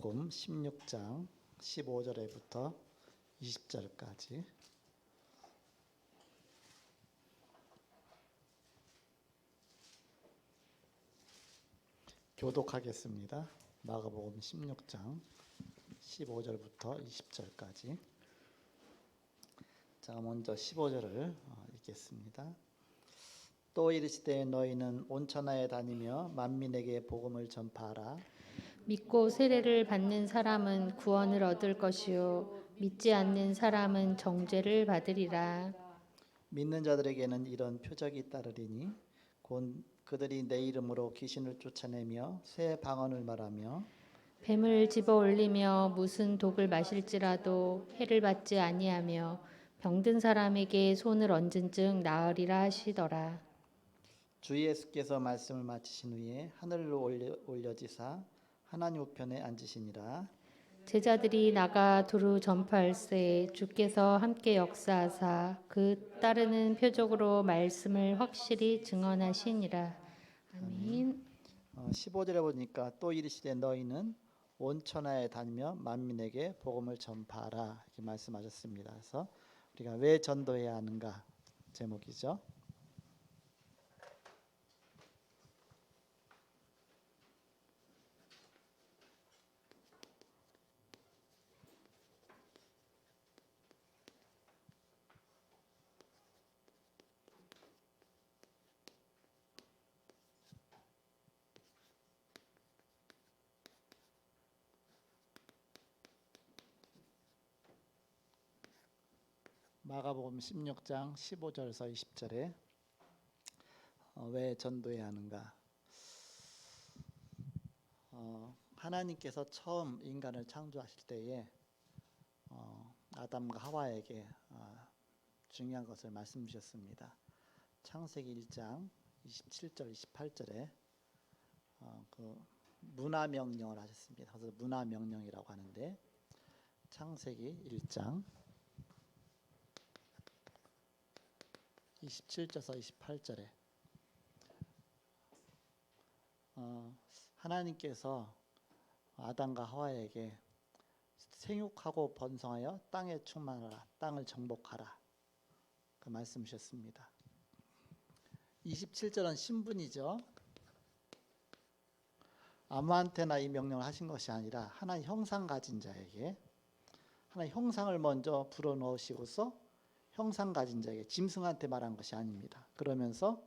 마가복음 16장 15절에부터 20절까지 교독하겠습니다. 마가복음 16장 15절부터 20절까지. 자, 먼저 15절을 읽겠습니다. 또 이르시되 너희는 온 천하에 다니며 만민에게 복음을 전파하라. 믿고 세례를 받는 사람은 구원을 얻을 것이요 믿지 않는 사람은 정죄를 받으리라. 믿는 자들에게는 이런 표적이 따르리니 곧 그들이 내 이름으로 귀신을 쫓아내며 새 방언을 말하며 뱀을 집어 올리며 무슨 독을 마실지라도 해를 받지 아니하며 병든 사람에게 손을 얹은 즉 나으리라 하시더라. 주 예수께서 말씀을 마치신 후에 하늘로 올려지사 하나님 우편에 앉으시니라. 제자들이 나가 두루 전파할세 주께서 함께 역사하사 그 따르는 표적으로 말씀을 확실히 증언하시니라. 아멘. 15절에 보니까 또 이르시되 너희는 온 천하에 다니며 만민에게 복음을 전파하라 이렇게 말씀하셨습니다. 그래서 우리가 왜 전도해야 하는가 제목이죠. 마가복음 16장 15절에서 20절에 왜 전도해야 하는가? 하나님께서 처음 인간을 창조하실 때에 아담과 하와에게 중요한 것을 말씀 주셨습니다. 창세기 1장 27절 28절에 그 문화 명령을 하셨습니다. 그래서 문화 명령이라고 하는데 창세기 1장 27절에서 28절에 하나님께서 아담과 하와에게 생육하고 번성하여 땅에 충만하라, 땅을 정복하라 그 말씀 주셨습니다. 27절은 신분이죠. 아무한테나 이 명령을 하신 것이 아니라 하나님 형상 가진 자에게 하나님 형상을 먼저 불어넣으시고서 형상 가진 자에게 짐승한테 말한 것이 아닙니다. 그러면서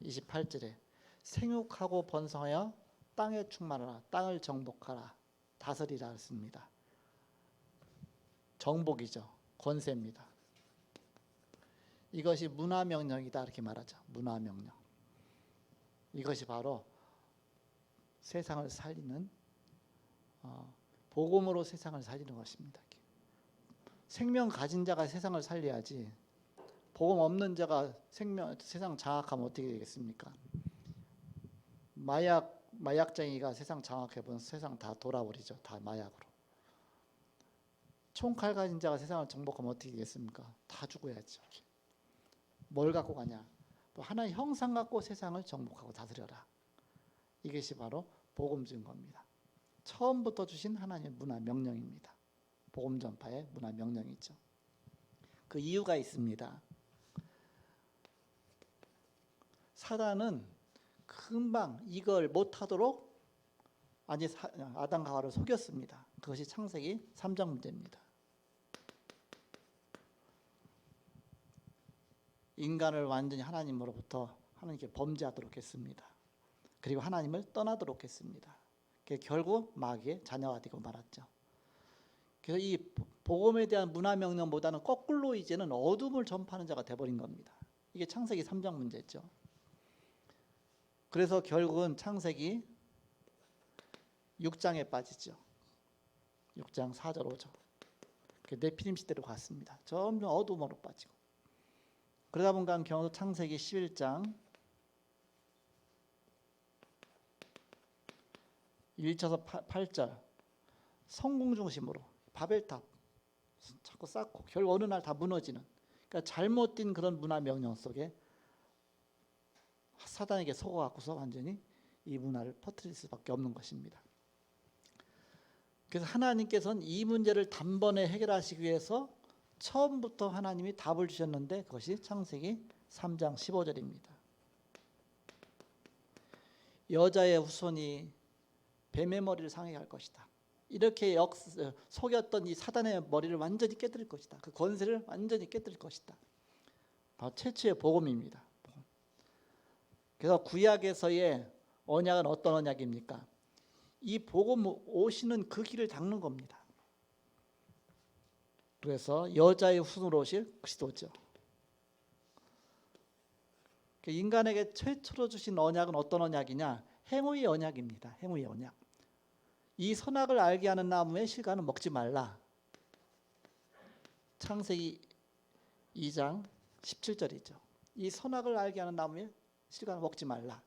28절에 생육하고 번성하여 땅에 충만하라, 땅을 정복하라, 다스리라 했습니다. 정복이죠. 권세입니다. 이것이 문화명령이다 이렇게 말하죠. 문화명령. 이것이 바로 세상을 살리는 복음으로 세상을 살리는 것입니다. 생명 가진 자가 세상을 살려야지 복음 없는 자가 세상 장악하면 어떻게 되겠습니까? 마약쟁이가 세상 장악해보면 세상 다 돌아버리죠. 다 마약으로. 총칼 가진 자가 세상을 정복하면 어떻게 되겠습니까? 다 죽어야죠. 뭘 갖고 가냐? 하나의 형상 갖고 세상을 정복하고 다스려라. 이것이 바로 복음 준 겁니다. 처음부터 주신 하나님의 문화 명령입니다. 복음 전파의 문화 명령이죠. 그 이유가 있습니다. 사단은 금방 이걸 못하도록 아담과 하와를 속였습니다. 그것이 창세기 3장 문제입니다. 인간을 완전히 하나님으로부터 하나님께 범죄하도록 했습니다. 그리고 하나님을 떠나도록 했습니다. 결국 마귀의 자녀가 되고 말았죠. 그래서 이 복음에 대한 문화 명령보다는 거꾸로 이제는 어둠을 전파하는 자가 되어버린 겁니다. 이게 창세기 3장 문제죠. 그래서 결국은 창세기 6장에 빠지죠. 6장 4절 5절. 네피림 시대로 갔습니다. 점점 어둠으로 빠지고. 그러다 보니까 경우 창세기 11장 1절에서 8절 성공 중심으로 바벨탑 자꾸 쌓고 결국 어느 날 다 무너지는, 그러니까 잘못된 그런 문화 명령 속에 사단에게 속아갖고서 완전히 이 문화를 퍼뜨릴 수밖에 없는 것입니다. 그래서 하나님께서는 이 문제를 단번에 해결하시기 위해서 처음부터 하나님이 답을 주셨는데 그것이 창세기 3장 15절입니다. 여자의 후손이 뱀의 머리를 상하게 할 것이다. 이렇게 속였던 이 사단의 머리를 완전히 깨뜨릴 것이다. 그 권세를 완전히 깨뜨릴 것이다. 바로 최초의 복음입니다. 그래서 구약에서의 언약은 어떤 언약입니까? 이 복음 오시는 그 길을 닦는 겁니다. 그래서 여자의 후손으로 오실 그리스도죠. 인간에게 최초로 주신 언약은 어떤 언약이냐? 행위의 언약입니다. 행위의 언약. 이 선악을 알게 하는 나무의 실과는 먹지 말라. 창세기 2장 17절이죠. 이 선악을 알게 하는 나무의 실과는 먹지 말라.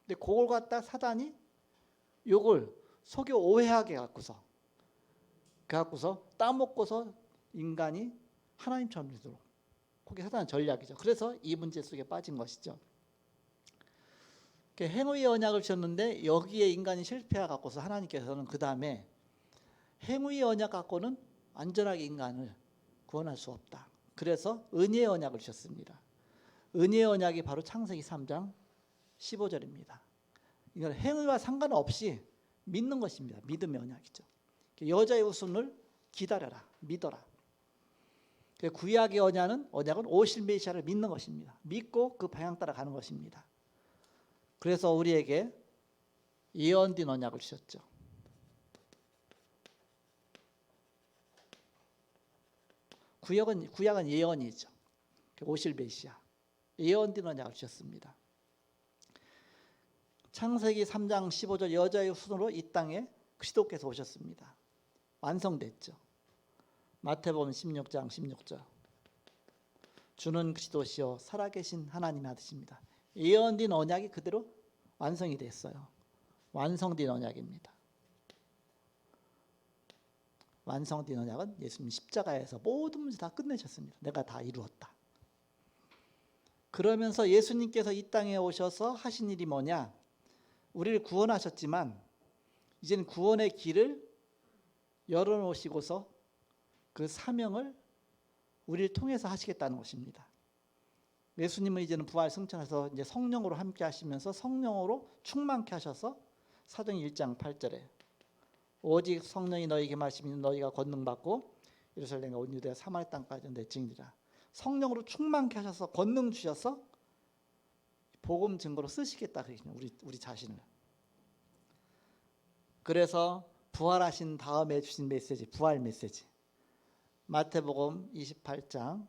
근데 그걸 갖다 사단이 요걸 속여 오해하게 갖고서 따먹고서 인간이 하나님처럼 되도록. 그게 사단의 전략이죠. 그래서 이 문제 속에 빠진 것이죠. 행위의 언약을 주셨는데 여기에 인간이 실패해 갖고서 하나님께서는 그 다음에 행위의 언약 갖고는 안전하게 인간을 구원할 수 없다. 그래서 은혜의 언약을 주셨습니다. 은혜의 언약이 바로 창세기 3장 15절입니다. 이건 행위와 상관없이 믿는 것입니다. 믿음의 언약이죠. 여자의 후손을 기다려라, 믿어라. 구약의 언약은 오실 메시아를 믿는 것입니다. 믿고 그 방향 따라 가는 것입니다. 그래서 우리에게 예언된 언약을 주셨죠. 구약은 예언이죠. 오실 메시아, 예언된 언약을 주셨습니다. 창세기 3장 15절 여자의 후손으로 이 땅에 그리스도께서 오셨습니다. 완성됐죠. 마태복음 16장 16절 주는 그리스도시요 살아계신 하나님의 아들이십니다. 예언된 언약이 그대로 완성이 됐어요. 완성된 언약입니다. 완성된 언약은 예수님 십자가에서 모든 문제 다 끝내셨습니다. 내가 다 이루었다. 그러면서 예수님께서 이 땅에 오셔서 하신 일이 뭐냐? 우리를 구원하셨지만 이제는 구원의 길을 열어놓으시고서 그 사명을 우리를 통해서 하시겠다는 것입니다. 예수님은 이제는 부활 승천해서 이제 성령으로 함께 하시면서 성령으로 충만케 하셔서 사도행 1장 8절에 오직 성령이 너희에게 마시면 너희가 권능 받고 예루살렘과 온 유대와 사마리아 땅까지 내 증인이라. 성령으로 충만케 하셔서 권능 주셔서 복음 증거로 쓰시겠다 그러시네요. 우리 자신을. 그래서 부활하신 다음에 주신 메시지, 부활 메시지. 마태복음 28장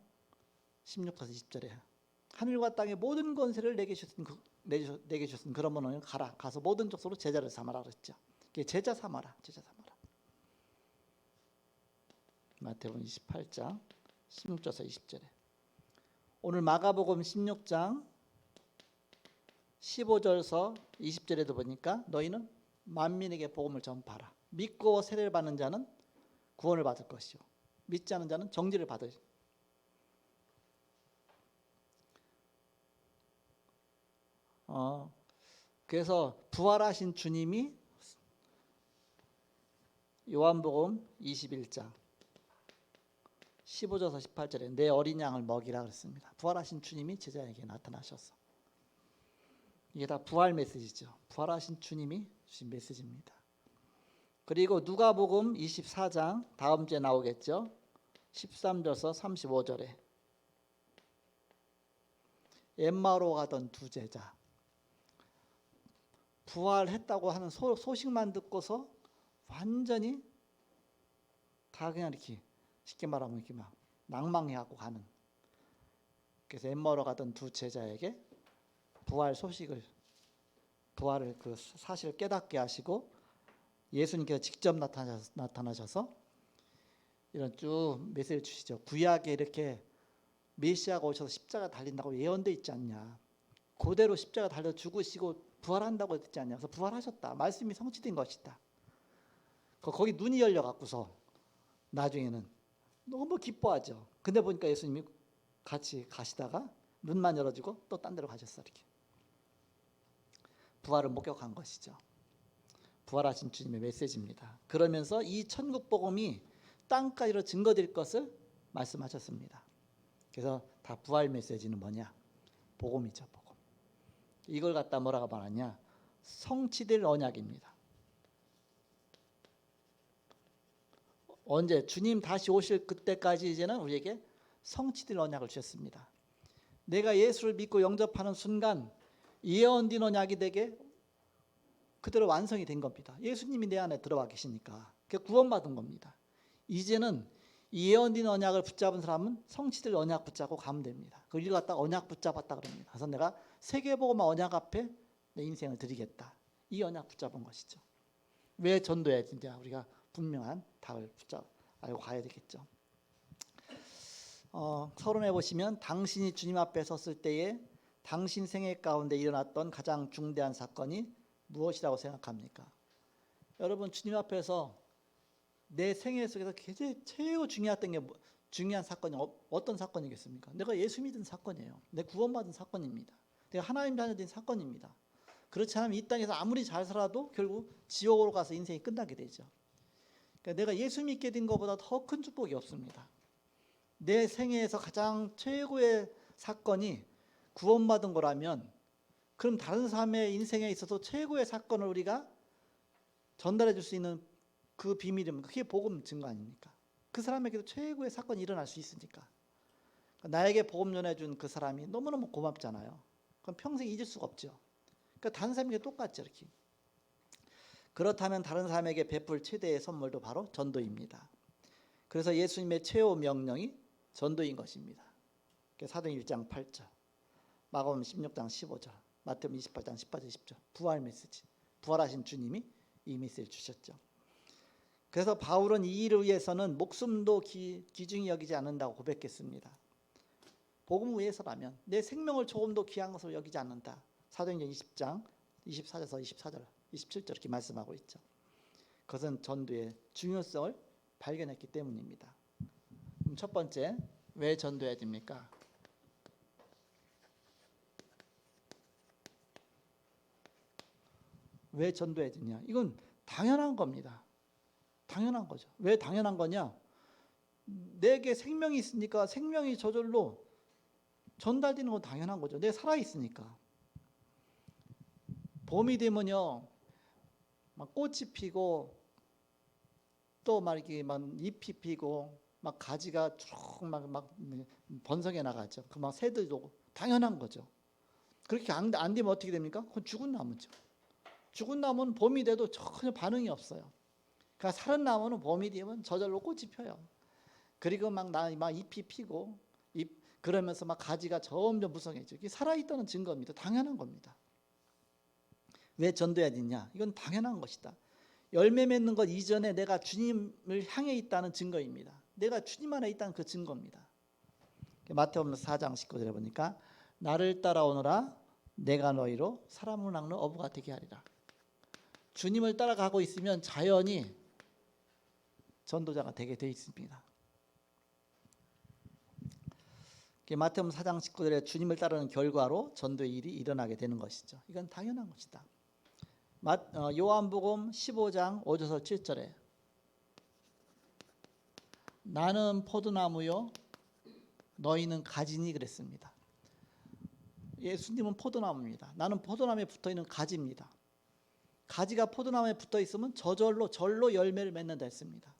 16절에서 20절에 하늘과 땅의 모든 권세를 내게 주신 그런 분은 가라. 가서 모든 족속으로 제자를 삼아라 그랬죠. 제자 삼아라. 마태복음 28장 16절에서 20절에 오늘 마가복음 16장 15절에서 20절에도 보니까 너희는 만민에게 복음을 전파하라. 믿고 세례를 받는 자는 구원을 받을 것이요 믿지 않는 자는 정죄를 받을. 그래서 부활하신 주님이 요한복음 21장 15절에서 18절에 내 어린 양을 먹이라 그랬습니다. 부활하신 주님이 제자에게 나타나셔서 이게 다 부활 메시지죠. 부활하신 주님이 주신 메시지입니다. 그리고 누가복음 24장 다음 주에 나오겠죠. 13절에서 35절에 엠마오로 가던 두 제자 부활했다고 하는 소식만 듣고서 완전히 다 그냥 이렇게 쉽게 말하면 이렇게 막 낭망해하고 가는. 그래서 엠마오로 가던 두 제자에게 부활을 그 사실을 깨닫게 하시고 예수님께서 직접 나타나셔서 이런 쭉 메시지를 주시죠. 구약에 이렇게 메시아가 오셔서 십자가 달린다고 예언돼 있지 않냐. 그대로 십자가 달려 죽으시고 부활한다고 했지 않냐. 그래서 부활하셨다. 말씀이 성취된 것이다. 거기 눈이 열려 갖고서 나중에는 너무 기뻐하죠. 근데 보니까 예수님이 같이 가시다가 눈만 열어주고 또 딴 데로 가셨어. 이렇게 부활을 목격한 것이죠. 부활하신 주님의 메시지입니다. 그러면서 이 천국 복음이 땅까지로 증거될 것을 말씀하셨습니다. 그래서 다 부활 메시지는 뭐냐? 복음이죠, 복음. 이걸 갖다 뭐라고 말하냐? 성취될 언약입니다. 언제? 주님 다시 오실 그때까지 이제는 우리에게 성취될 언약을 주셨습니다. 내가 예수를 믿고 영접하는 순간 예언된 언약이 되게 그대로 완성이 된 겁니다. 예수님이 내 안에 들어와 계시니까 그게 구원받은 겁니다. 이제는 예언된 언약을 붙잡은 사람은 성취될 언약 붙잡고 가면 됩니다. 그걸 갖다 언약 붙잡았다 그럽니다. 그래서 내가 세계복음화 언약 앞에 내 인생을 드리겠다. 이 언약 붙잡은 것이죠. 왜 전도해야 진짜 우리가 분명한 답을 알고 가야 되겠죠. 서론해 보시면 당신이 주님 앞에 섰을 때에 당신 생애 가운데 일어났던 가장 중대한 사건이 무엇이라고 생각합니까? 여러분 주님 앞에서 내 생애 속에서 최고 중요한 사건이 어떤 사건이겠습니까? 내가 예수 믿은 사건이에요. 내 구원받은 사건입니다. 내가 하나님 자녀된 사건입니다. 그렇지 않으면 이 땅에서 아무리 잘 살아도 결국 지옥으로 가서 인생이 끝나게 되죠. 그러니까 내가 예수 믿게 된 것보다 더 큰 축복이 없습니다. 내 생애에서 가장 최고의 사건이 구원받은 거라면 그럼 다른 사람의 인생에 있어서 최고의 사건을 우리가 전달해 줄 수 있는 그 비밀이면 그게 복음 증거 아닙니까? 그 사람에게도 최고의 사건이 일어날 수 있으니까. 나에게 복음 전해준 그 사람이 너무너무 고맙잖아요. 그럼 평생 잊을 수가 없죠. 그러니까 다른 사람에게 똑같죠. 이렇게. 그렇다면 다른 사람에게 베풀 최대의 선물도 바로 전도입니다. 그래서 예수님의 최후 명령이 전도인 것입니다. 사도행 1장 8절, 마가복음 16장 15절, 마태복음 28장 18절 10절 부활 메시지, 부활하신 주님이 이 메시지를 주셨죠. 그래서 바울은 이 일을 위해서는 목숨도 귀중히 여기지 않는다고 고백했습니다. 복음 위해서라면 내 생명을 조금도 귀한 것으로 여기지 않는다. 사도행전 20장 24절에서 24절 27절 이렇게 말씀하고 있죠. 그것은 전도의 중요성을 발견했기 때문입니다. 그럼 첫 번째, 왜 전도해야 됩니까? 왜 전도해야 되냐? 이건 당연한 겁니다. 당연한 거죠. 왜 당연한 거냐? 내게 생명이 있으니까 생명이 저절로 전달되는 건 당연한 거죠. 내가 살아있으니까. 봄이 되면요, 막 꽃이 피고 또 막 이렇게 막 잎이 피고 막 가지가 쭉 막 번성해 나가죠. 그 막 새들도 당연한 거죠. 그렇게 안 되면 어떻게 됩니까? 그건 죽은 나무죠. 죽은 나무는 봄이 돼도 전혀 반응이 없어요. 그러니까 살은 나무는 봄이 되면 저절로 꽃이 펴요. 그리고 막 잎이 피고 그러면서 막 가지가 점점 무성해져. 이게 살아있다는 증거입니다. 당연한 겁니다. 왜 전도해야 되냐? 이건 당연한 것이다. 열매 맺는 것 이전에 내가 주님을 향해 있다는 증거입니다. 내가 주님 안에 있다는 그 증거입니다. 마태복음 4장 19절에 보니까 나를 따라오너라 내가 너희로 사람을 낚는 어부가 되게 하리라. 주님을 따라가고 있으면 자연히 전도자가 되게 돼 있습니다. 마태복음 4장 19절에 주님을 따르는 결과로 전도의 일이 일어나게 되는 것이죠. 이건 당연한 것이다. 요한복음 15장 5절에서 7절에 나는 포도나무요 너희는 가지니 그랬습니다. 예수님은 포도나무입니다. 나는 포도나무에 붙어있는 가지입니다. 가지가 포도나무에 붙어있으면 절로 열매를 맺는다 했습니다.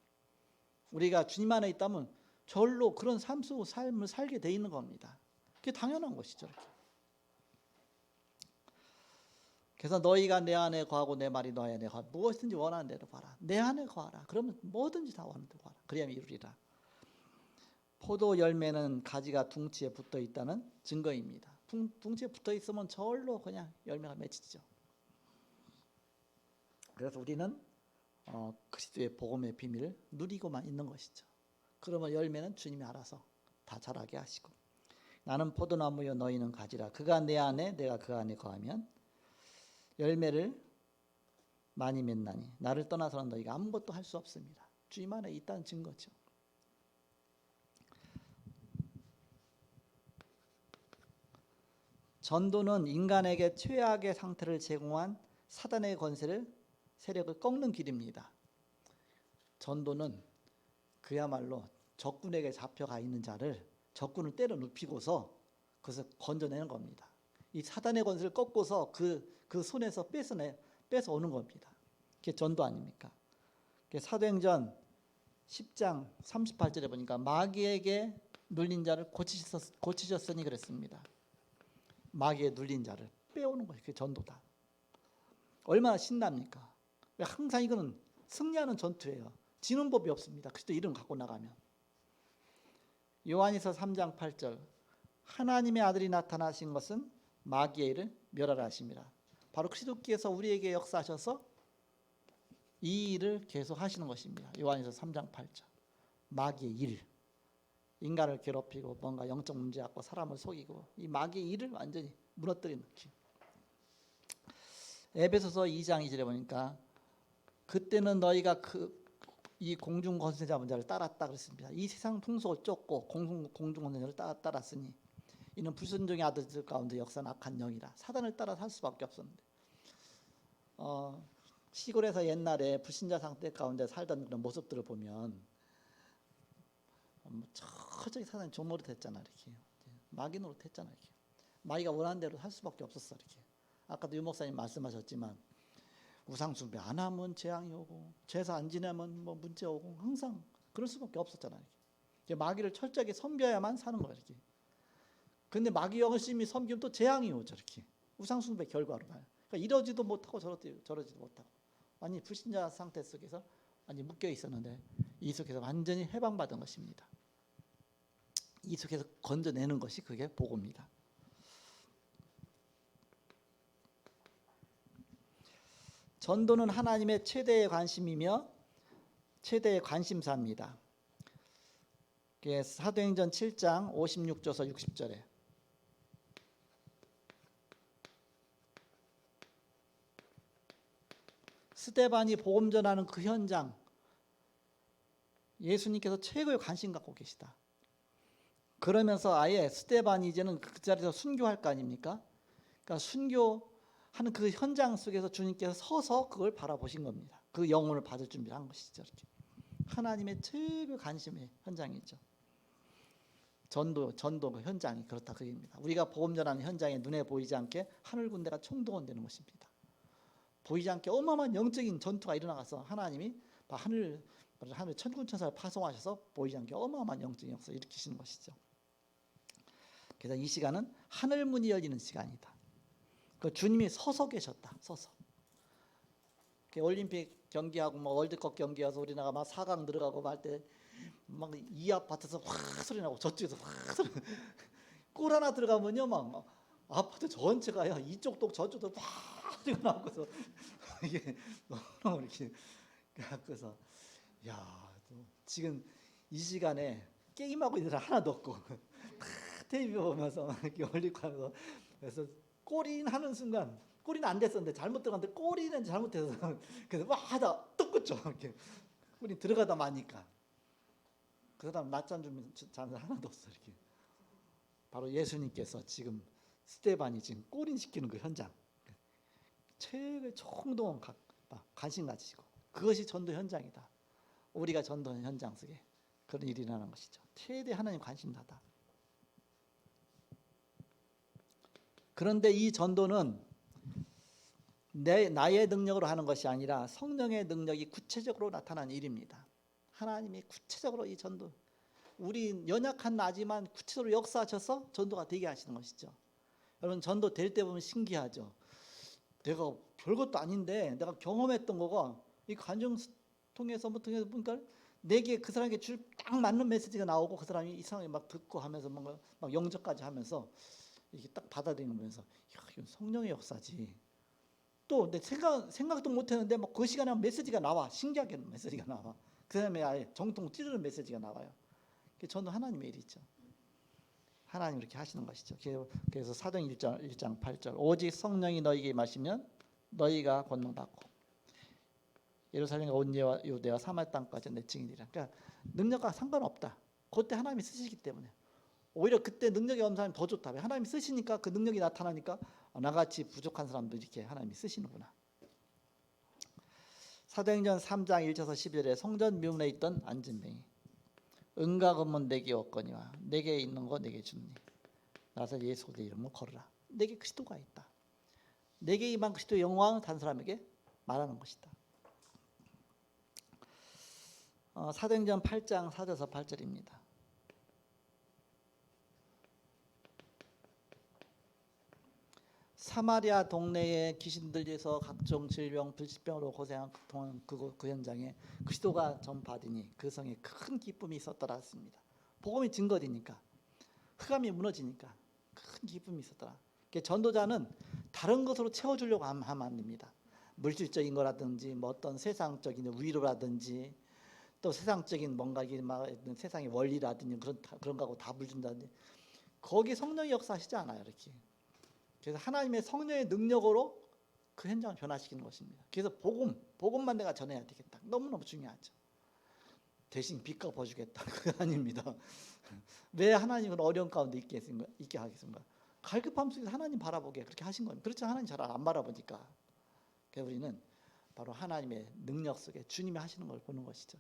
우리가 주님 안에 있다면 절로 그런 삶을 살게 돼 있는 겁니다. 그게 당연한 것이죠. 이렇게. 그래서 너희가 내 안에 거하고 내 말이 너희 안에 거하고 무엇이든지 원하는 대로 봐라. 내 안에 거하라. 그러면 뭐든지 다 원하는 대로 봐라. 그리하면 이루리라. 포도 열매는 가지가 둥치에 붙어 있다는 증거입니다. 둥치에 붙어 있으면 절로 그냥 열매가 맺히죠. 그래서 우리는 그리스도의 복음의 비밀을 누리고만 있는 것이죠. 그러면 열매는 주님이 알아서 다 자라게 하시고 나는 포도나무여 너희는 가지라. 그가 내 안에 내가 그 안에 거하면 열매를 많이 맺나니 나를 떠나서는 너희가 아무것도 할 수 없습니다. 주님 안에 있다는 증거죠. 전도는 인간에게 최악의 상태를 제공한 사단의 권세를 세력을 꺾는 길입니다. 전도는 그야말로 적군에게 잡혀가 있는 자를 적군을 때려 눕히고서 그것을 건져내는 겁니다. 이 사단의 권세를 꺾고서 그 손에서 뺏어오는 겁니다. 그게 전도 아닙니까? 사도행전 10장 38절에 보니까 마귀에게 눌린 자를 고치셨으니 그랬습니다. 마귀에 눌린 자를 빼오는 거예요. 그게 전도다. 얼마나 신납니까? 항상 이거는 승리하는 전투예요. 지는 법이 없습니다. 그리스도 이름 갖고 나가면. 요한일서 3장 8절 하나님의 아들이 나타나신 것은 마귀의 일을 멸하라 하십니다. 바로 그리스도께서 우리에게 역사하셔서 이 일을 계속 하시는 것입니다. 요한일서 3장 8절 마귀의 일, 인간을 괴롭히고 뭔가 영적 문제 갖고 사람을 속이고 이 마귀의 일을 완전히 무너뜨리는 느낌. 에베소서 2장 2절에 보니까 그때는 너희가 이 공중 권세 잡은 자를 따랐다 그랬습니다. 이 세상 풍속을 쫓고 공중 권세를 따랐으니 이는 불순종의 아들들 가운데 역사는 악한 영이라. 사단을 따라 살 수밖에 없었는데 시골에서 옛날에 불신자 상태 가운데 살던 그런 모습들을 보면 저쪽에 사단이 종노릇 했잖아. 이렇게 마귀 노릇 했잖아. 이렇게 마귀가 원하는 대로 할 수밖에 없었어. 이렇게 아까도 유 목사님 말씀하셨지만 우상 숭배 안 하면 재앙이 오고 제사 안 지내면 뭐 문제 오고 항상 그럴 수밖에 없었잖아. 이렇게 마귀를 철저하게 섬겨야만 사는 거야. 이렇게. 근데 마귀 열심히 섬기면 또 재앙이 오죠. 이렇게 우상 숭배 결과로 봐요. 그러니까 이러지도 못하고 저러지도 못하고 완전히 불신자 상태 속에서 완전히 묶여 있었는데 이 속에서 완전히 해방받은 것입니다. 이 속에서 건져내는 것이 그게 복음입니다. 전도는 하나님의 최대의 관심이며 최대의 관심사입니다. 사도행전 7장 56절에서 60절에 스데반이 복음 전하는 그 현장 예수님께서 최고의 관심 갖고 계시다. 그러면서 아예 스데반이 이제는 그 자리에서 순교할 거 아닙니까? 그러니까 순교하는 그 현장 속에서 주님께서 서서 그걸 바라보신 겁니다. 그 영혼을 받을 준비를 한 것이죠. 이렇게. 하나님의 최고의 관심의 현장이죠. 전도 그 현장이 그렇다 그 얘기입니다. 우리가 복음 전하는 현장에 눈에 보이지 않게 하늘 군대가 총동원되는 것입니다. 보이지 않게 어마어마한 영적인 전투가 일어나서 하나님이 하늘 천군 천사를 파송하셔서 보이지 않게 어마어마한 영적인 역사를 일으키시는 것이죠. 그래서 이 시간은 하늘 문이 열리는 시간이다. 그 주님이 서서 계셨다. 서서. 올림픽 경기하고 뭐 월드컵 경기여서 우리나라 막 4강 들어가고 할 때 막 이 아파트에서 확 소리 나고 저쪽에서 확 소리. 골 하나 들어가면요 막 아파트 전체가요 이쪽도 저쪽도 확 소리가 나고서 이게 너무 이렇게 그래서 야 지금 이 시간에 게임하고 있는 사람 하나도 없고 다 TV 보면서 이렇게 올리고하면서 그래서 골인 하는 순간 골인 안 됐었는데 잘못 들어갔는데 골인은 잘못해서 그래서 와 하다 뚝 끊죠. 이렇게 골인 들어가다 마니까 그 사람 낮잠 주면 자는 사람 하나도 없어. 이렇게 바로 예수님께서 지금 스데반이 지금 골인 시키는 그 현장 최고의 총동원 관심 가지시고 그것이 전도 현장이다. 우리가 전도 현장 속에 그런 일이 일어나는 것이죠. 최대 하나님 관심사다. 그런데 이 전도는 나의 능력으로 하는 것이 아니라 성령의 능력이 구체적으로 나타나는 일입니다. 하나님이 구체적으로 이 전도 우리 연약한 나지만 구체적으로 역사하셔서 전도가 되게 하시는 것이죠. 여러분 전도 될 때 보면 신기하죠. 내가 별것도 아닌데 내가 경험했던 거가 이 간증 통해서 보니까 내게 그 사람에게 딱 맞는 메시지가 나오고 그 사람이 이 사람이 막 듣고 하면서 뭔가 막 영접까지 하면서 이렇게 딱 받아들이면서 야, 이건 성령의 역사지. 또 내 생각도 못했는데 막 그 시간에 메시지가 나와. 신기하게 메시지가 나와. 그 사람이 아예 정통 찌르는 메시지가 나와요. 저는 하나님의 일이죠. 하나님 이렇게 하시는 것이죠. 그래서 사도행전 1장 8절 오직 성령이 너희에게 임하시면 너희가 권능받고 예루살렘과 온 유대와 사마리아 땅까지 내 증인이라. 그러니까 능력과 상관없다. 그때 하나님이 쓰시기 때문에 오히려 그때 능력이 없는 사람이 더 좋다. 하나님이 쓰시니까 그 능력이 나타나니까 나같이 부족한 사람도 이렇게 하나님이 쓰시는구나. 사도행전 3장 1절에서 12절에 성전 미문에 있던 안진뱅이 은과 금은 내게 없거니와 내게 있는 거 내게 주니 나서 예수 그리스도의 이름을 걸으라. 내게 그리스도가 있다. 내게 임한 그리스도의 영광을 다른 사람에게 말하는 것이다. 사도행전 8장 4절에서 8절입니다. 사마리아 동네에 귀신 들려서 각종 질병, 불치병으로 고생한 그 현장에 그리스도가 전파되니 그 성에 큰 기쁨이 있었더라 했습니다. 복음이 증거되니까, 흑암이 무너지니까 큰 기쁨이 있었더라. 전도자는 다른 것으로 채워주려고 하면 안 됩니다. 물질적인 거라든지 뭐 어떤 세상적인 위로라든지 또 세상적인 뭔가 세상의 원리라든지 그런 거하고 답을 준다든지 거기 성령이 역사하시지 않아요. 이렇게. 그래서 하나님의 성령의 능력으로 그 현장을 변화시키는 것입니다. 그래서 복음만 내가 전해야 되겠다. 너무너무 중요하죠. 대신 빚 갚아주겠다. 그거 아닙니다. 왜 하나님은 어려운 가운데 있게 하겠습니까? 갈급함 속에서 하나님 바라보게 그렇게 하신 겁니다. 그렇지 하나님 잘 안 바라보니까. 그래서 우리는 바로 하나님의 능력 속에 주님이 하시는 걸 보는 것이죠.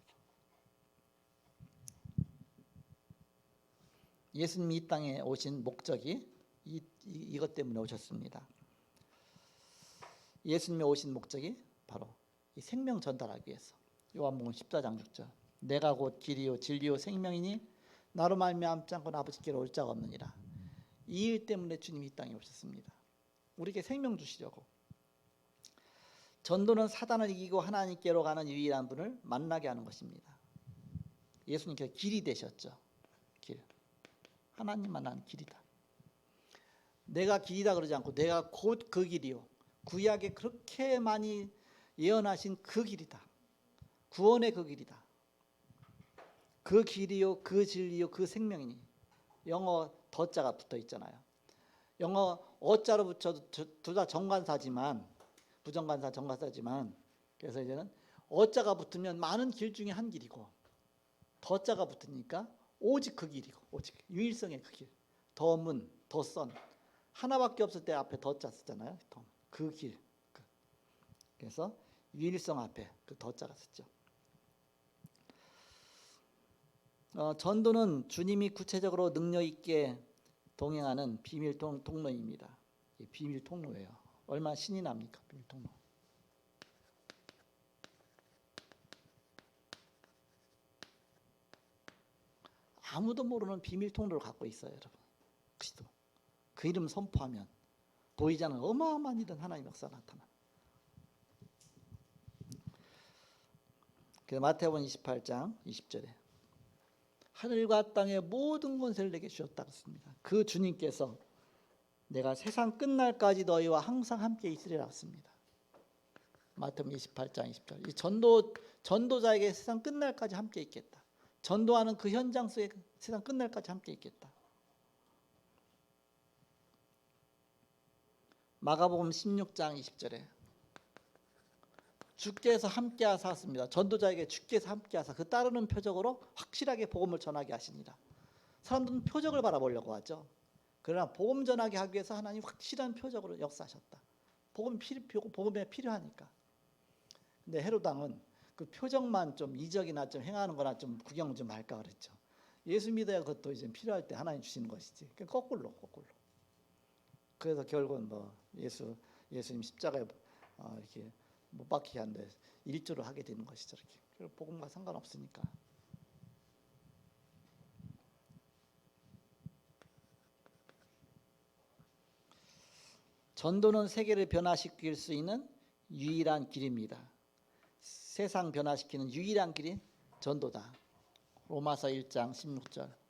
예수님이 이 땅에 오신 목적이 이것 때문에 오셨습니다. 예수님이 오신 목적이 바로 이 생명 전달하기 위해서. 요한복음 14장 6절 내가 곧 길이요 진리요 생명이니 나로 말미암지 않고는 아버지께로 올 자가 없느니라. 이 일 때문에 주님이 이 땅에 오셨습니다. 우리에게 생명 주시려고. 전도는 사단을 이기고 하나님께로 가는 유일한 분을 만나게 하는 것입니다. 예수님께서 길이 되셨죠. 길. 하나님 만나는 길이다. 내가 길이다 그러지 않고 내가 곧 그 길이요. 구약에 그렇게 많이 예언하신 그 길이다. 구원의 그 길이다. 그 길이요, 그 진리요, 그 생명이니. 영어 더자가 붙어 있잖아요. 영어 어자로 붙여도 둘 다 정관사지만 부정관사 정관사지만 그래서 이제는 어자가 붙으면 많은 길 중에 한 길이고 더자가 붙으니까 오직 그 길이고 오직 유일성의 그 길. 더문, 더선 하나밖에 없을 때 앞에 더자 쓰잖아요. 그 길. 그래서 유일성 앞에 그 더자가 쓰죠. 전도는 주님이 구체적으로 능력 있게 동행하는 비밀 통로입니다. 비밀 통로예요. 얼마나 신이 납니까? 비밀 통로. 아무도 모르는 비밀 통로를 갖고 있어요, 여러분. 그리스도. 그 이름 선포하면 보이지 않는 어마어마한 일은 하나님의 역사가 나타나. 마태복음 28장 20절에 하늘과 땅의 모든 권세를 내게 주셨다 그랬습니다. 그 주님께서 내가 세상 끝날까지 너희와 항상 함께 있으리라 했습니다. 마태복음 28장 20절. 이 전도자에게 세상 끝날까지 함께 있겠다. 전도하는 그 현장 속에 세상 끝날까지 함께 있겠다. 마가복음 16장 20절에 주께서 함께 하셨습니다. 전도자에게 주께서 함께 하사 그 따르는 표적으로 확실하게 복음을 전하게 하십니다. 사람들은 표적을 바라보려고 하죠. 그러나 복음 전하게 하기 위해서 하나님 확실한 표적으로 역사하셨다. 복음에 필요하니까. 근데 헤롯 왕은 그 표적만 좀 이적이나 좀 행하는 거나 좀 구경 좀 할까 그랬죠. 예수 믿어야 그것도 이제 필요할 때 하나님 주시는 것이지. 거꾸로. 그래서 결국은 예수님 십자가에 이렇게 못 박히게 하는데 일조를 하게 되는 것이죠. 이렇게 복음과 상관없으니까. 전도는 세계를 변화시킬 수 있는 유일한 길입니다. 세상 변화시키는 유일한 길이 전도다. 로마서 1장 16절.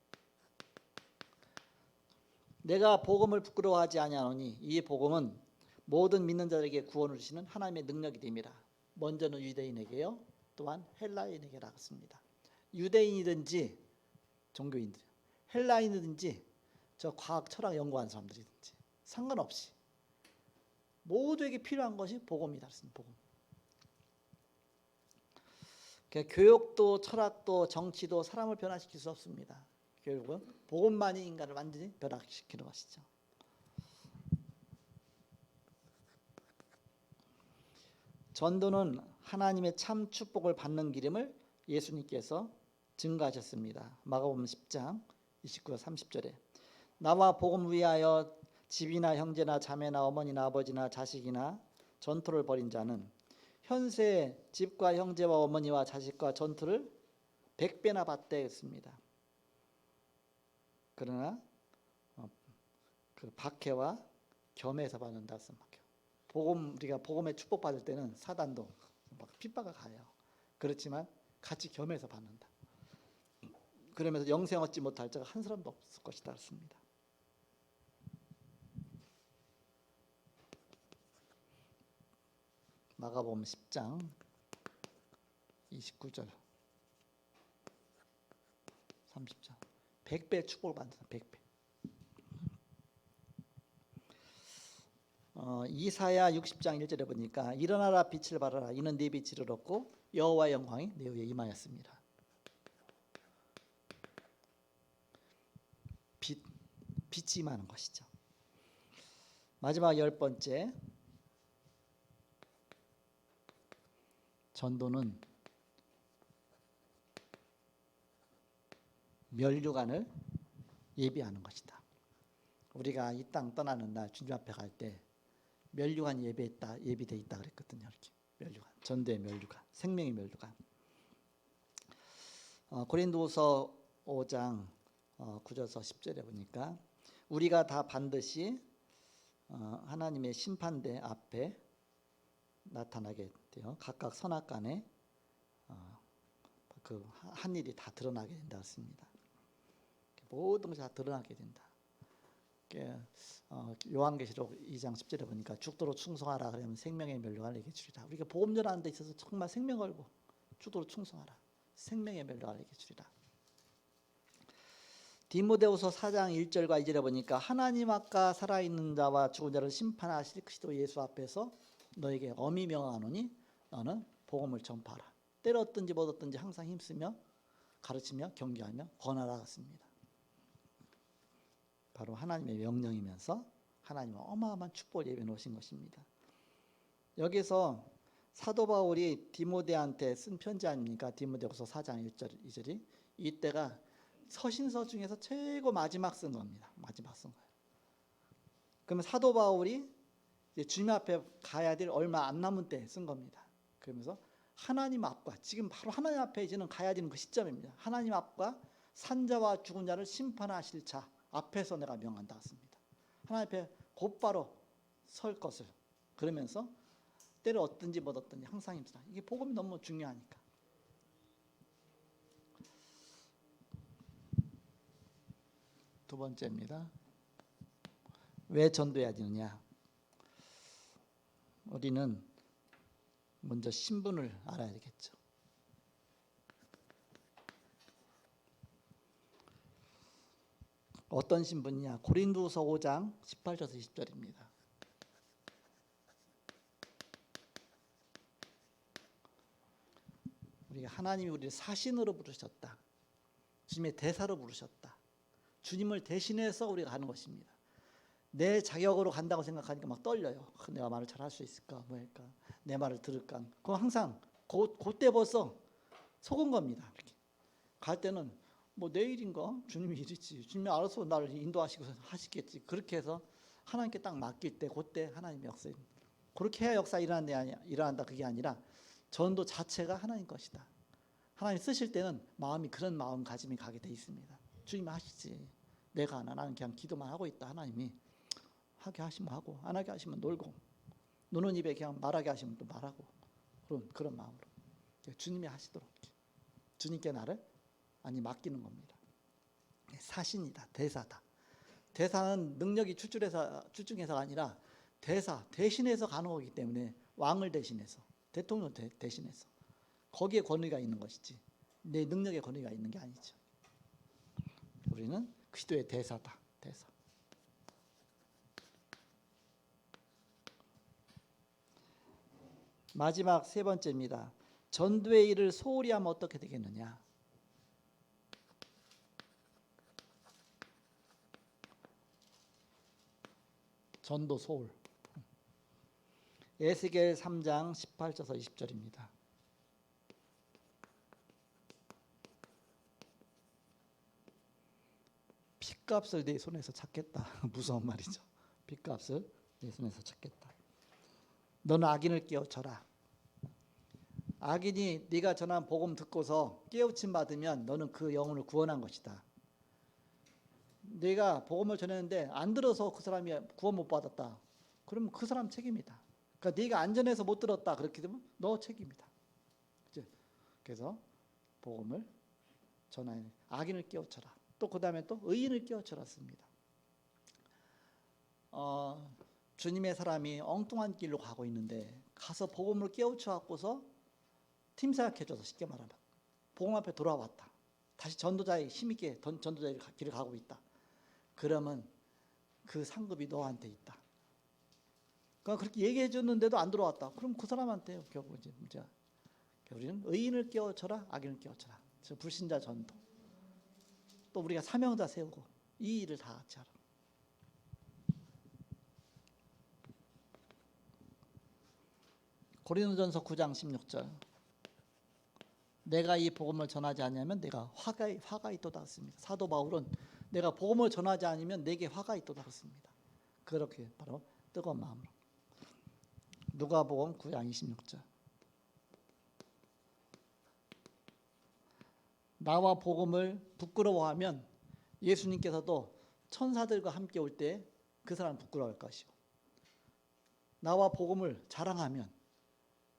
내가 복음을 부끄러워하지 아니하노니 이 복음은 모든 믿는 자에게 구원을 주시는 하나님의 능력이 됩니다. 먼저는 유대인에게요. 또한 헬라인에게라 했습니다. 유대인이든지 종교인들, 헬라인이든지 저 과학 철학 연구하는 사람들이든지 상관없이 모두에게 필요한 것이 복음이다. 복음. 교육도 철학도 정치도 사람을 변화시킬 수 없습니다. 결국은 복음만이 인간을 완전히 변화시키는 것이죠. 전도는 하나님의 참 축복을 받는 길임을 예수님께서 증거하셨습니다. 마가복음 10장 29절 30절에 나와 복음 위하여 집이나 형제나 자매나 어머니나 아버지나 자식이나 전투를 벌인 자는 현세 집과 형제와 어머니와 자식과 전투를 100배나 받되 했습니다. 그러나 그 박해와 겸해서 받는다. 우리가 복음의 축복 받을 때는 사단도 막 핍박을 가요. 그렇지만 같이 겸해서 받는다. 그러면서 영생 얻지 못할 자가 한 사람도 없을 것이다. 습니다. 마가복음 10장 29절 30절 100배 축복을 받는다. 100배. 이사야 60장 1절에 보니까 일어나라 빛을 발하라 이는 네 빛이 이르렀고 여호와의 영광이 내 위에 임하였습니다. 빛이 임하는 것이죠. 마지막 10번째, 전도는 면류관을 예비하는 것이다. 우리가 이 땅 떠나는 날 주님 앞에 갈 때 면류관 예비돼 있다 그랬거든요. 이렇게 면류관, 전도의 면류관, 생명의 면류관. 고린도후서 5장 9절서 10절에 보니까 우리가 다 반드시 하나님의 심판대 앞에 나타나게 돼요. 각각 선악간에 그 한 일이 다 드러나게 된다 했습니다. 모든 것이 다 드러나게 된다. 요한계시록 2장 10절에 보니까 죽도록 충성하라 그러면 생명의 면류관을 내게 주리라. 우리가 복음 전하는 데 있어서 정말 생명 걸고 죽도록 충성하라. 생명의 면류관을 내게 주리라. 디모데후서 4장 1절과 2절에 보니까 하나님 앞과 살아있는 자와 죽은 자를 심판하실 그리스도 예수 앞에서 너에게 엄히 명하노니 너는 복음을 전파하라. 때를 얻든지 못 얻든지 항상 힘쓰며 가르치며 경계하며 권하라 했습니다. 바로 하나님의 명령이면서 하나님은 어마어마한 축복을 예비해 놓으신 것입니다. 여기서 사도 바울이 디모데한테 쓴 편지 아닙니까? 디모데후서 4장 1절 2절이 이때가 서신서 중에서 최고 마지막 쓴 겁니다. 마지막 쓴 거예요. 그러면 사도 바울이 이제 주님 앞에 가야 될 얼마 안 남은 때 쓴 겁니다. 그러면서 하나님 앞과 지금 바로 하나님 앞에 이제는 가야 되는 그 시점입니다. 하나님 앞과 산자와 죽은 자를 심판하실 자 앞에서 내가 명한다 했습니다. 하나님 앞에 곧바로 설 것을 그러면서 때를 얻든지 못 얻든지 항상 힘쓰라. 이게 복음이 너무 중요하니까. 두 번째입니다. 왜 전도해야 되느냐? 우리는 먼저 신분을 알아야 되겠죠. 어떤 신분이냐? 고린도후서 5장 18절에서 20절입니다. 우리가 하나님이 우리를 사신으로 부르셨다. 주님의 대사로 부르셨다. 주님을 대신해서 우리가 가는 것입니다. 내 자격으로 간다고 생각하니까 막 떨려요. 내가 말을 잘할 수 있을까? 뭐 할까? 내 말을 들을까? 그거 항상 그때 벌써 속은 겁니다. 이렇게. 갈 때는 뭐 내일인가? 주님이 일이지. 주님이 알아서 나를 인도하시고 하시겠지. 그렇게 해서 하나님께 딱 맡길 때 그때 하나님의 역사. 그렇게 해야 역사 일어난다 그게 아니라 전도 자체가 하나님 것이다. 하나님 쓰실 때는 마음이 그런 마음가짐이 가게 돼 있습니다. 주님 하시지. 내가 하나 나는 그냥 기도만 하고 있다. 하나님이 하게 하시면 하고 안 하게 하시면 놀고 노는 입에 그냥 말하게 하시면 또 말하고 그런 마음으로 주님이 하시도록 주님께 나를 맡기는 겁니다. 사신이다. 대사다. 대사는 능력이 출중해서가 아니라 대신해서 가는 거기 때문에 왕을 대신해서 대통령 대신해서 거기에 권위가 있는 것이지 내 능력에 권위가 있는 게 아니죠. 우리는 그리스도의 대사다. 대사. 마지막 세 번째입니다. 전도의 일을 소홀히 하면 어떻게 되겠느냐? 전도 소홀. 에스겔 3장 18절에서 20절입니다. 핏값을 내 손에서 찾겠다. 무서운 말이죠. 핏값을 내 손에서 찾겠다. 너는 악인을 깨우쳐라. 악인이 네가 전한 복음 듣고서 깨우침 받으면 너는 그 영혼을 구원한 것이다. 네가 복음을 전했는데 안 들어서 그 사람이 구원 못 받았다. 그러면 그 사람 책임이다. 그러니까 네가 안전해서 못 들었다. 그렇게 되면 너 책임이다. 그래서 복음을 전하여 악인을 깨우쳐라. 또 그 다음에 또 의인을 깨우쳐라 씁니다. 주님의 사람이 엉뚱한 길로 가고 있는데 가서 복음을 깨우쳐 갖고서 팀사약해줘서 쉽게 말하면 복음 앞에 돌아왔다. 다시 전도자의 힘있게 전도자의 길을 가고 있다. 그러면 그 상급이 너한테 있다. 그러니까 그렇게 얘기해 줬는데도 안 들어왔다. 그럼 그 사람한테 결국 이제 문제야. 우리는 의인을 깨우쳐라, 악인을 깨우쳐라. 저 불신자 전도. 또 우리가 사명자 세우고 이 일을 다 같이 하라. 고린도전서 9장 16절. 내가 이 복음을 전하지 않으면 내가 화가 있도다 했습니다. 사도 바울은 내가 복음을 전하지 않으면 내게 화가 있도다 했습니다. 그렇게 바로 뜨거운 마음으로. 누가복음 9장 26절. 나와 복음을 부끄러워하면 예수님께서도 천사들과 함께 올 때 그 사람 부끄러워할 것이고, 나와 복음을 자랑하면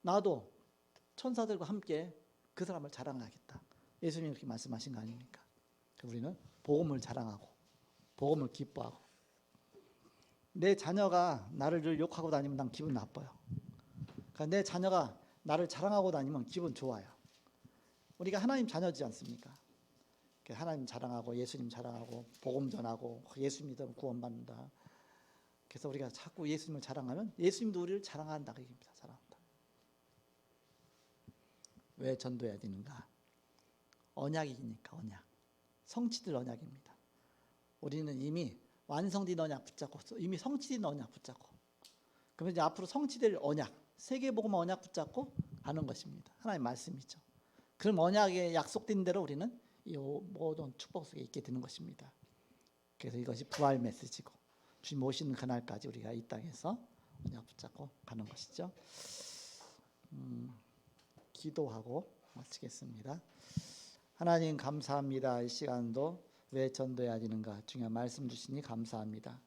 나도 천사들과 함께 그 사람을 자랑하겠다. 예수님이 그렇게 말씀하신 거 아닙니까? 우리는 복음을 자랑하고 복음을 기뻐하고. 내 자녀가 나를 늘 욕하고 다니면 난 기분 나빠요. 그러니까 내 자녀가 나를 자랑하고 다니면 기분 좋아요. 우리가 하나님 자녀지 않습니까? 하나님 자랑하고 예수님 자랑하고 복음 전하고 예수 믿으면 구원받는다. 그래서 우리가 자꾸 예수님을 자랑하면 예수님도 우리를 자랑한다. 그 얘기입니다. 자랑한다. 왜 전도해야 되는가? 언약이니까. 언약. 성취될 언약입니다. 우리는 이미 완성된 언약 붙잡고 이미 성취된 언약 붙잡고, 그러면 이제 앞으로 성취될 언약, 세계복음 언약 붙잡고 가는 것입니다. 하나님 말씀이죠. 그럼 언약에 약속된 대로 우리는 이 모든 축복 속에 있게 되는 것입니다. 그래서 이것이 부활 메시지고 주님 오시는 그날까지 우리가 이 땅에서 언약 붙잡고 가는 것이죠. 기도하고 마치겠습니다. 하나님 감사합니다. 이 시간도 왜 전도해야 되는가 중요한 말씀 주시니 감사합니다.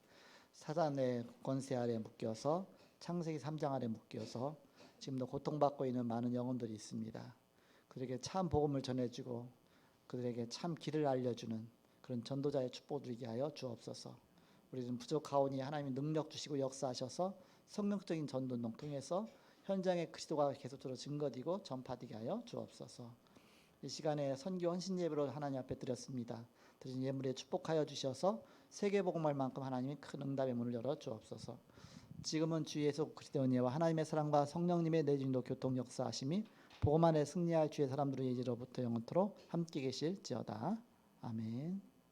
사단의 권세 아래 묶여서 창세기 3장 아래 묶여서 지금도 고통받고 있는 많은 영혼들이 있습니다. 그들에게 참 복음을 전해주고 그들에게 참 길을 알려주는 그런 전도자의 축복 누리게 하여 주옵소서. 우리는 부족하오니 하나님이 능력 주시고 역사하셔서 성령적인 전도운동 통해서 현장의 그리스도가 계속적으로 증거되고 전파되게 하여 주옵소서. 이 시간에 선교 헌신 예배로 하나님 앞에 드렸습니다. 드린 예물에 축복하여 주셔서 세계복음할 만큼 하나님이 큰 응답의 문을 열어 주옵소서. 지금은 주 예수 그리스도의 은혜와 하나님의 사랑과 성령님의 내주인도 교통 역사하심이 복음 안에 승리할 주의 사람들의 예지로부터 영원토록 함께 계실지어다. 아멘.